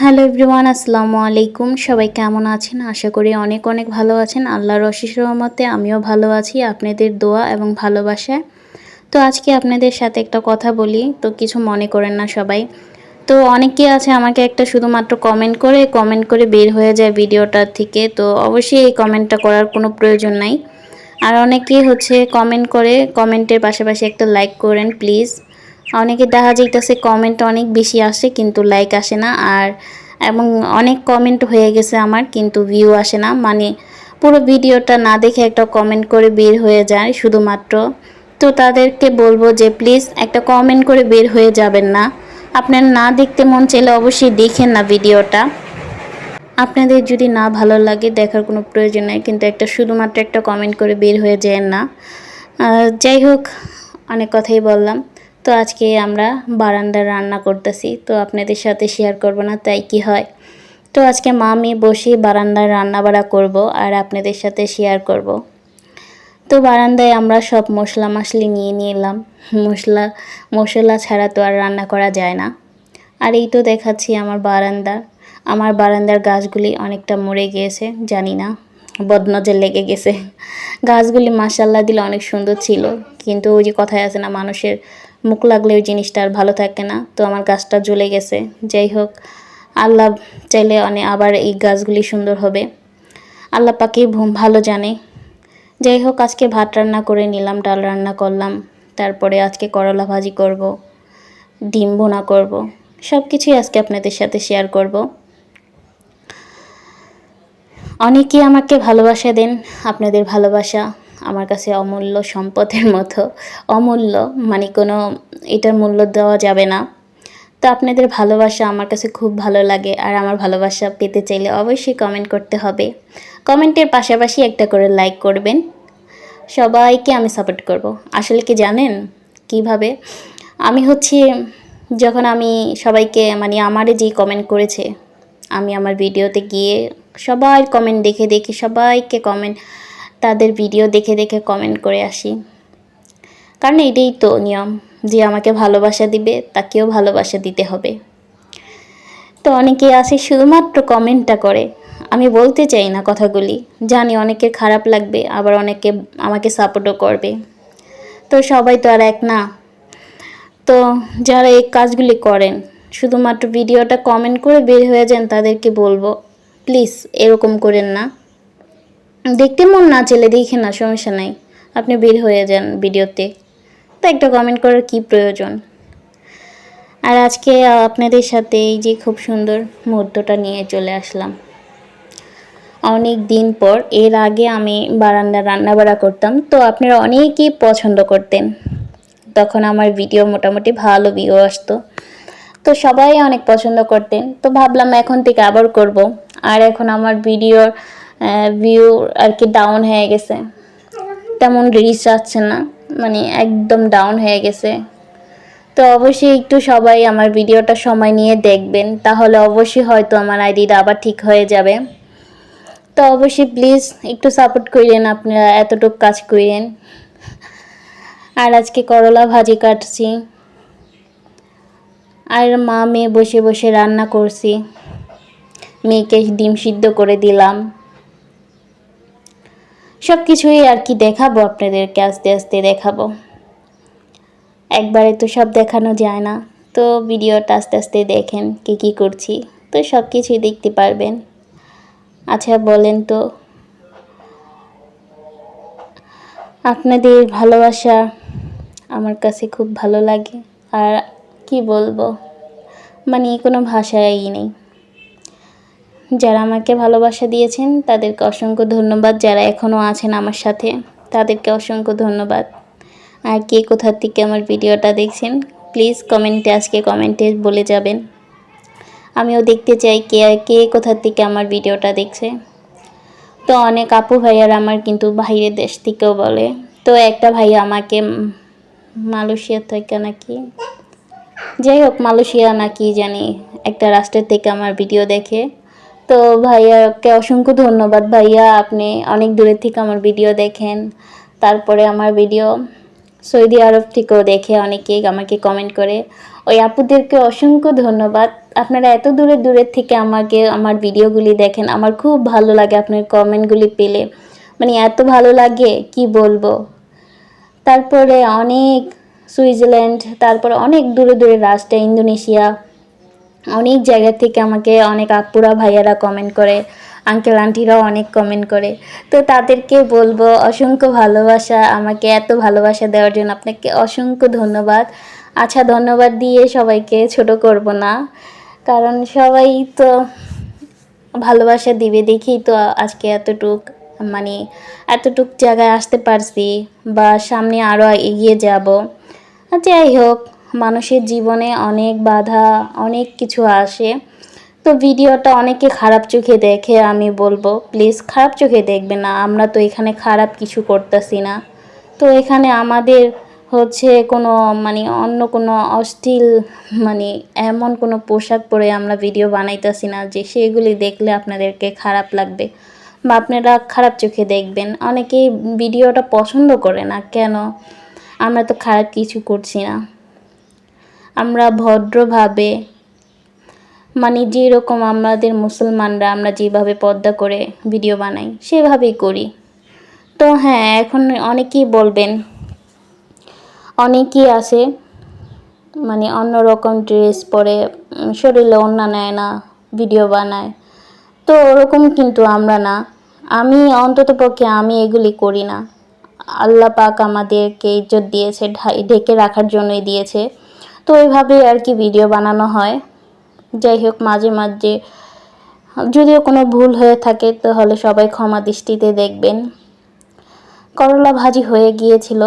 Hello everyone, আসসালামু আলাইকুম। সবাই কেমন আছেন? আশা করি অনেক অনেক ভালো আছেন। আল্লাহর অশেষ রহমতে আমিও ভালো আছি, আপনাদের দোয়া এবং ভালোবাসায়। তো আজকে আপনাদের সাথে একটা কথা বলি, তো কিছু মনে করেন না সবাই। তো অনেকেই আছে আমাকে একটা শুধুমাত্র কমেন্ট করে বের হয়ে যায় ভিডিওটা থেকে। তো অবশ্যই এই কমেন্টটা করার কোনো প্রয়োজন নাই। আর অনেকেই কমেন্ট করে, কমেন্টের পাশাপাশি একটা লাইক করেন প্লিজ। অনেকে দেখা যাইতেছে কমেন্ট অনেক বেশি আসে কিন্তু লাইক আসে না। এবং অনেক কমেন্ট হয়ে গেছে আমার, কিন্তু ভিউ আসে না। মানে পুরো ভিডিওটা না দেখে একটা কমেন্ট করে বের হয়ে যায় শুধুমাত্র। তো তাদেরকে বলবো যে প্লিজ একটা কমেন্ট করে বের হয়ে যাবেন না। আপনার না দেখতে মন চাইলে অবশ্যই দেখেন না ভিডিওটা। আপনাদের যদি না ভালো লাগে দেখার কোনো প্রয়োজন নেই, কিন্তু শুধুমাত্র একটা কমেন্ট করে বের হয়ে যায় না। যাই হোক, অনেক কথাই বললাম। তো আজকে আমরা বারান্দায় রান্না করতেছি, তো আপনাদের সাথে শেয়ার করব না তাই কি হয়। তো আজকে মা মেয়ে বসে বারান্দায় রান্না বাড়া করব আর আপনাদের সাথে শেয়ার করব। তো বারান্দায় আমরা সব মশলা মশলি নিয়ে নিলাম। মশলা ছাড়া তো আর রান্না করা যায় না। আর এই তো দেখাচ্ছি আমার বারান্দার গাছগুলি অনেকটা মরে গিয়েছে, জানি না বদনজর লেগে গেছে। গাছগুলি মাশাআল্লাহ দিলে অনেক সুন্দর ছিল, কিন্তু ওই যে কথায় আছে না, মানুষের মুখ লাগলে ওই জিনিসটা আর ভালো থাকে না। তো আমার গাছটা জ্বলে গেছে। যাই হোক, আল্লাহ চাইলে আবার এই গাছগুলি সুন্দর হবে, আল্লাহ পাকেই ভালো জানে। যাই হোক, আজকে ভাত রান্না করে নিলাম, ডাল রান্না করলাম, তারপরে আজকে করলা ভাজি করব, ডিম ভুনা করব, সব কিছুই আজকে আপনাদের সাথে শেয়ার করব। অনেকেই আমাকে ভালোবাসা দেন, আপনাদের ভালোবাসা আমার কাছে অমূল্য সম্পদের মতো। অমূল্য মানে কোনো এটার মূল্য দেওয়া যাবে না। তো আপনাদের ভালোবাসা আমার কাছে খুব ভালো লাগে। আর আমার ভালোবাসা পেতে চাইলে অবশ্যই কমেন্ট করতে হবে। কমেন্টের পাশাপাশি একটা করে লাইক করবেন। সবাইকে আমি সাপোর্ট করব। আসলে কি জানেন কিভাবে? আমি যখন আমি সবাইকে আমারে যেই কমেন্ট করেছে, আমি আমার ভিডিওতে গিয়ে সবার কমেন্ট দেখে দেখে সবাইকে তাদের ভিডিও দেখে দেখে কমেন্ট করে আসি। কারণ এটাই তো নিয়ম, যে আমাকে ভালোবাসা দিবে তাকেও ভালোবাসা দিতে হবে। তো অনেকে আছে শুধুমাত্র কমেন্টটা করে। আমি বলতে চাই না কথাগুলি, জানি অনেকের খারাপ লাগবে, আবার অনেকে আমাকে সাপোর্টও করবে। তো সবাই তো আর এক না। তো যারা এই কাজগুলি করেন, শুধুমাত্র ভিডিওটা কমেন্ট করে বের হয়ে যান, তাদেরকে বলবো প্লিজ এরকম করেন না। দেখতে মন না চাইলে দেখে না, সমস্যা নাই, আপনি বের হয়ে যান ভিডিওতে। তো একটা কমেন্ট করার কি প্রয়োজন? আর আজকে আপনাদের সাথে এই যে খুব সুন্দর মুহূর্তটা নিয়ে চলে আসলাম অনেক দিন পর। এর আগে আমি বারান্দা রান্নাবাড়া করতাম, তো আপনারা অনেকেই পছন্দ করতেন। তখন আমার ভিডিও মোটামুটি ভালো ভিউ আসতো, তো সবাই অনেক পছন্দ করতেন। তো ভাবলাম এখন থেকে আবার করব। আর এখন আমার ভিডিওর ভিউ আর কি ডাউন হয়ে গেছে, তেমন রিচ আসছে না, একদম ডাউন হয়ে গেছে। তো অবশ্যই একটু সবাই আমার ভিডিওটা সময় নিয়ে দেখবেন, তাহলে অবশ্যই হয়তো আমার আইডিটা আবার ঠিক হয়ে যাবে। তো অবশ্যই প্লিজ একটু সাপোর্ট করেন, আপনারা এতটুকু কাজ করেন। আর আজকে করলা ভাজি কাটছি, আর মা মেয়ে বসে বসে রান্না করছি। মেয়েকে ডিম সিদ্ধ করে দিলাম। সব কিছুই আর কি দেখাবো আপনাদেরকে, আস্তে আস্তে দেখাবো, একবারে তো সব দেখানো যায় না। তো ভিডিওটা আস্তে আস্তে দেখেন কি কি করছি, তো সব কিছুই দেখতে পারবেন। আচ্ছা বলেন তো, আপনাদের ভালোবাসা আমার কাছে খুব ভালো লাগে। আর কি বলবো, কোনো ভাষাই নেই। যারা আমাকে ভালোবাসা দিয়েছেন তাদেরকে অসংখ্য ধন্যবাদ, যারা এখনও আছেন আমার সাথে তাদেরকে অসংখ্য ধন্যবাদ। আর কে কোথা থেকে আমার ভিডিওটা দেখছেন প্লিজ কমেন্টে বলে যাবেন। আমিও দেখতে চাই কে কে কোথা থেকে আমার ভিডিওটা দেখছে। তো অনেক আপু ভাইয়ার আমার কিন্তু বাইরের দেশ থেকেও বলে। তো একটা ভাইয়া আমাকে মালয়েশিয়া থেকে নাকি, যাই হোক মালয়েশিয়া নাকি জানি একটা রাষ্ট্রের থেকে আমার ভিডিও দেখে। তো ভাইয়াকে অসংখ্য ধন্যবাদ। ভাইয়া আপনি অনেক দূরের থেকে আমার ভিডিও দেখেন। তারপরে আমার ভিডিও সৌদি আরব থেকেও দেখে অনেকেই আমাকে কমেন্ট করে। ওই আপুদেরকে অসংখ্য ধন্যবাদ। আপনারা এত দূরের থেকে আমাকে আমার ভিডিওগুলি দেখেন, আমার খুব ভালো লাগে আপনার কমেন্টগুলি পেলে, মানে এত ভালো লাগে কি বলবো। তারপরে অনেক সুইজারল্যান্ড, তারপরে অনেক দূরে রাষ্ট্রে, ইন্দোনেশিয়া, অনেক জায়গা থেকে আমাকে অনেক আপুরা ভাইয়ারা কমেন্ট করে, আঙ্কেল আন্টিরাও অনেক কমেন্ট করে। তো তাদেরকে বলবো অসংখ্য ভালোবাসা, আমাকে এত ভালোবাসা দেওয়ার জন্য আপনাকে অসংখ্য ধন্যবাদ। আচ্ছা, ধন্যবাদ দিয়ে সবাইকে ছোট করব না, কারণ সবাই তো ভালোবাসা দিবে দেখেই তো আজকে এতটুক জায়গায় আসতে পারছি, বা সামনে আরও এগিয়ে যাব। যাই হোক, মানুষের জীবনে অনেক বাধা, অনেক কিছু আসে। তো ভিডিওটা অনেকে খারাপ চোখে দেখে, আমি বলবো প্লিজ খারাপ চোখে দেখবে না। আমরা তো এখানে খারাপ কিছু করতেছি না। তো এখানে আমাদের কোনো অন্য কোনো অশ্লীল এমন কোনো পোশাক পরে আমরা ভিডিও বানাইতেছি না যে সেগুলি দেখলে আপনাদেরকে খারাপ লাগবে বা আপনারা খারাপ চোখে দেখবেন। অনেকেই ভিডিওটা পছন্দ করে না, কেন? আমরা তো খারাপ কিছু করছি না। আমরা ভদ্রভাবে যেরকম আমাদের মুসলমানরা আমরা যেভাবে পর্দা করে ভিডিও বানাই সেভাবেই করি। তো হ্যাঁ, এখন অনেকেই বলবেন, অনেকেই আছে অন্যরকম ড্রেস পরে, শরীরে ওড়না নেয় না, ভিডিও বানায়। তো ওরকম কিন্তু আমরা না। আমি অন্ততপক্ষে আমি এগুলি করি না। আল্লাহ পাক আমাদেরকে ইজ্জত দিয়েছে, ঢেকে রাখার জন্যই দিয়েছে। তো ওইভাবেই আর কি ভিডিও বানানো হয়। যাই হোক, মাঝে মাঝে যদিও কোনো ভুল হয়ে থাকে তাহলে সবাই ক্ষমা দৃষ্টিতে দেখবেন। করলা ভাজি হয়ে গিয়েছিল,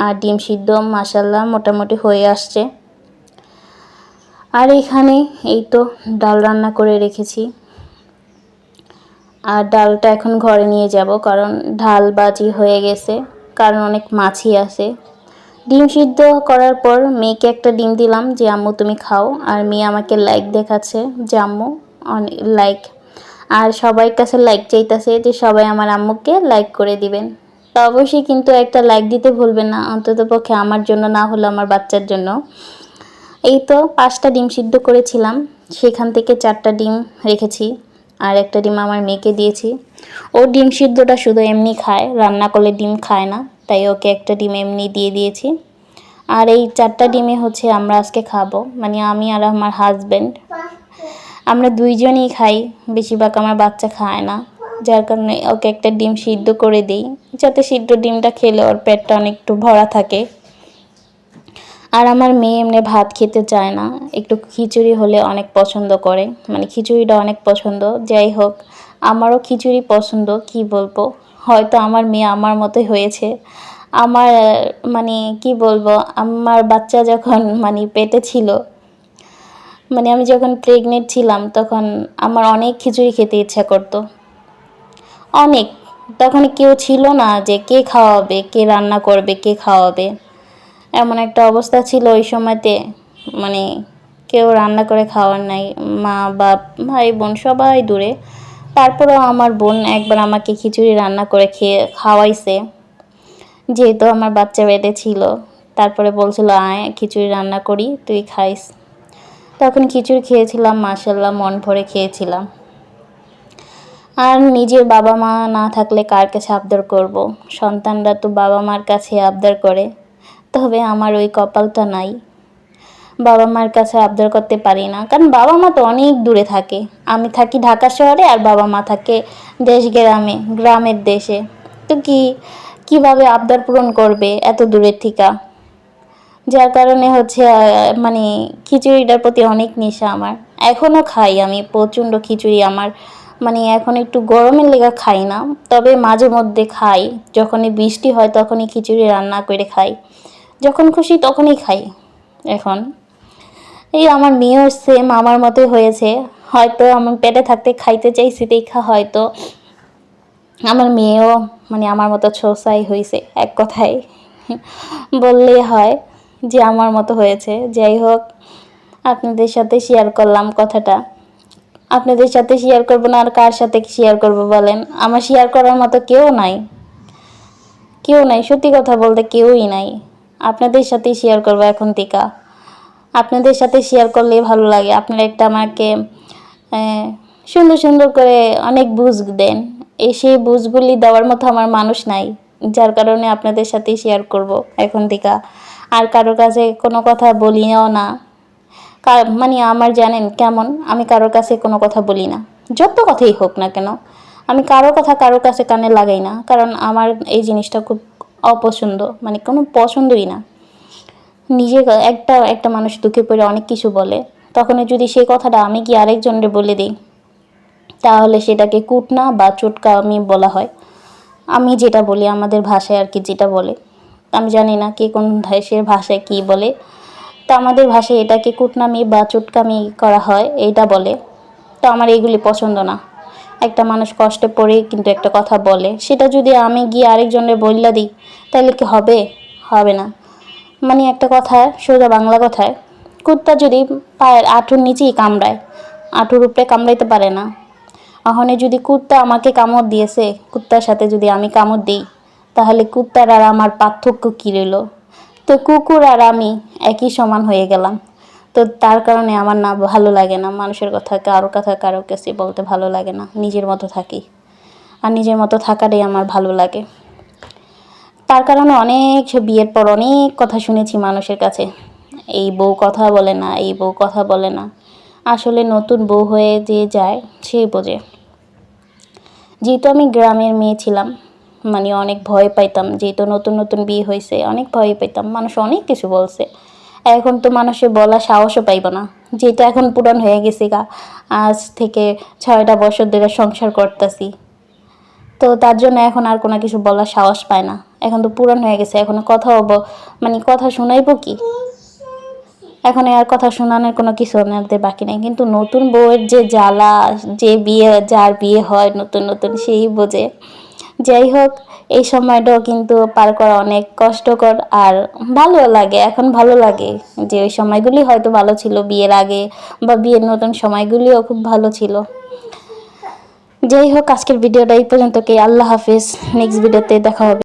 আর ডিম সিদ্ধ মাশাল্লাহ মোটামুটি হয়ে আসছে। আর এখানে এই তো ডাল রান্না করে রেখেছি, আর ডালটা এখন ঘরে নিয়ে যাব, কারণ ঢাল বাজি হয়ে গেছে, কারণ অনেক মাছি আছে। ডিম সিদ্ধ করার পর মেয়েকে একটা ডিম দিলাম যে আম্মু তুমি খাও, আর মেয়ে আমাকে লাইক দেখাচ্ছে যে আম্মু অনেক লাইক, আর সবার কাছে লাইক চাইতেছে যে সবাই আমার আম্মুকে লাইক করে দিবেন। তো অবশ্যই কিন্তু একটা লাইক দিতে ভুলবেন না, অন্ততপক্ষে আমার জন্য, না হলে আমার বাচ্চার জন্য। এই তো 5টা ডিম সিদ্ধ করেছিলাম, সেখান থেকে 4টা ডিম রেখেছি, আর একটা ডিম আমার মেয়েকে দিয়েছি। ও ডিম সিদ্ধটা শুধু এমনি খায়, রান্না করলে ডিম খায় না, তাই ওকে একটা ডিম এমনি দিয়ে দিয়েছি। আর এই 4টা ডিমে আমরা আজকে খাবো, আমি আর আমার হাজব্যান্ড, আমরা দুইজনই খাই, বেশিরভাগ আমার বাচ্চা খায় না, যার কারণে ওকে একটা ডিম সিদ্ধ করে দিই, যাতে সিদ্ধ ডিমটা খেলে ওর পেটটা অনেকটু ভরা থাকে। আর আমার মেয়ে এমনি ভাত খেতে চায় না, একটু খিচুড়ি হলে অনেক পছন্দ করে, খিচুড়িটা অনেক পছন্দ। যাই হোক, আমারও খিচুড়ি পছন্দ, কি বলবো, হয়তো আমার মেয়ে আমার মতোই হয়েছে। আমার কি বলবো, আমার বাচ্চা যখন পেটে ছিল, আমি যখন প্রেগনেন্ট ছিলাম, তখন আমার অনেক খিচুড়ি খেতে ইচ্ছা করতো, অনেক। তখন কেউ ছিল না যে কে খাওয়াবে, কে রান্না করবে, কে খাওয়াবে, এমন একটা অবস্থা ছিল ওই সময়তে। কেউ রান্না করে খাওয়ার নাই, মা বাপ ভাই বোন সবাই দূরে। তারপরেও আমার বোন একবার আমাকে খিচুড়ি রান্না করে খাওয়াইছে, যেহেতু আমার বাচ্চা পেটে ছিল। তারপরে বলছিল আয় খিচুড়ি রান্না করি, তুই খাইস। তখন খিচুড়ি খেয়েছিলাম, মাশাল্লাহ মন ভরে খেয়েছিলাম। আর নিজের বাবা মা না থাকলে কার কাছে আবদার করব? সন্তানরা তো বাবা মার কাছে আবদার করে, তবে আমার ওই কপালটা নাই, বাবা মার কাছে আবদার করতে পারি না, কারণ বাবা মা তো অনেক দূরে থাকে। আমি থাকি ঢাকা শহরে, আর বাবা মা থাকে গ্রামের দেশে। তো কিভাবে আবদার পূরণ করবে এত দূরের থেকে? যার কারণে খিচুড়িটার প্রতি অনেক নেশা আমার। এখনও খাই আমি প্রচণ্ড খিচুড়ি। আমার এখন একটু গরমের লেগে খাই না, তবে মাঝে মধ্যে খাই। যখনই বৃষ্টি হয় তখনই খিচুড়ি রান্না করে খাই, যখন খুশি তখনই খাই। এখন এই আমার মেয়েও সেম আমার মতোই হয়েছে, হয়তো আমার পেটে থাকতে খাইতে চাইছি দেখা, হয়তো আমার মেয়েও আমার মতো ছোসাই হয়েছে, এক কথায় বললেই হয় যে আমার মতো হয়েছে। যাই হোক, আপনাদের সাথে শেয়ার করলাম কথাটা। আপনাদের সাথে শেয়ার করবো না আর কার সাথে শেয়ার করবো বলেন? আমার শেয়ার করার মতো কেউ নাই, সত্যি কথা বলতে কেউই নাই। আপনাদের সাথেই শেয়ার করবো এখন থেকে। আপনাদের সাথে শেয়ার করলে ভালো লাগে। আপনারা একটা আমাকে সুন্দর সুন্দর করে অনেক বুঝ দেন, সেই বুঝগুলি দেওয়ার মতো আমার মানুষ নাই, যার কারণে আপনাদের সাথেই শেয়ার করব এখন থেকে। আর কারোর কাছে কোনো কথা বলিও না, মানে আমার জানেন কেমন, আমি কারোর কাছে কোনো কথা বলি না, যত কথাই হোক না কেন আমি কারোর কথা কারোর কাছে কানে লাগাই না, কারণ আমার এই জিনিসটা খুব অপছন্দ, মানে কোনো পছন্দই না। নিজে একটা একটা মানুষ দুঃখে পড়ে অনেক কিছু বলে, তখন যদি সেই কথাটা আমি কি আরেকজনকে বলে দিই, তাহলে সেটাকে কুটনা বা চুটকা আমি বলা হয়। আমি যেটা বলি আমাদের ভাষায় আর কি, যেটা বলে, আমি জানি না কে কোন দেশের ভাষায় কি বলে, তো আমাদের ভাষায় এটাকে কুটনামি বা চুটকামি করা হয়, এইটা বলে। তো আমার এইগুলি পছন্দ না। একটা মানুষ কষ্টে পড়ে কিন্তু একটা কথা বলে, সেটা যদি আমি গিয়ে আরেকজনের বললা দিই, তাহলে কি হবে? হবে না। মানে একটা কথা, সোজা বাংলা কথায়, কুত্তা যদি পায়ের আঁঠুর নিচেই কামড়ায়, আঁঠুর উপরে কামড়াইতে পারে না। ওখানে যদি কুত্তা আমাকে কামড় দিয়েছে, কুত্তার সাথে যদি আমি কামড় দিই, তাহলে কুত্তার আর আমার পার্থক্য কী রইল? তো কুকুর আর আমি একই সমান হয়ে গেলাম। তো তার কারণে আমার না ভালো লাগে না, মানুষের কথা কারো কাছে বলতে ভালো লাগে না, নিজের মতো থাকি। আর নিজের মতো থাকাটাই আমার ভালো লাগে। তার কারণে অনেক বিয়ের পর অনেক কথা শুনেছি মানুষের কাছে, এই বউ কথা বলে না, এই বউ কথা বলে না। আসলে নতুন বউ হয়ে যে যায় সে বোঝে। যেহেতু আমি গ্রামের মেয়ে ছিলাম, মানে অনেক ভয় পাইতাম, যেহেতু নতুন নতুন বিয়ে হয়েছে অনেক ভয় পাইতাম, মানুষ অনেক কিছু বলছে। এখন তো মানুষের বলা সাহসও পাইব না, যেটা এখন পুরান হয়ে গেছে গা, আজ থেকে 6টা বছর ধরে সংসার করতেছি, তো তার জন্য এখন আর কোনো কিছু বলার সাহস পায় না। এখন তো পুরান হয়ে গেছে, এখন কথা হবো, মানে কথা শোনাইবো কি, এখন আর কথা শোনানোর কোনো কিছু আমাদের বাকি নেই। কিন্তু নতুন বউয়ের যে জ্বালা, যে যার বিয়ে হয় নতুন নতুন সেই বোঝে। যাই হোক, এই সময়টাও কিন্তু পার করা অনেক কষ্টকর, আর ভালো লাগে, এখন ভালো লাগে যে ওই সময়গুলি হয়তো ভালো ছিল বিয়ের আগে, বা বিয়ের নতুন সময়গুলিও খুব ভালো ছিল। যাই হোক, আজকের ভিডিওটা এই পর্যন্ত। আল্লাহ হাফেজ, নেক্সট ভিডিওতে দেখা হবে।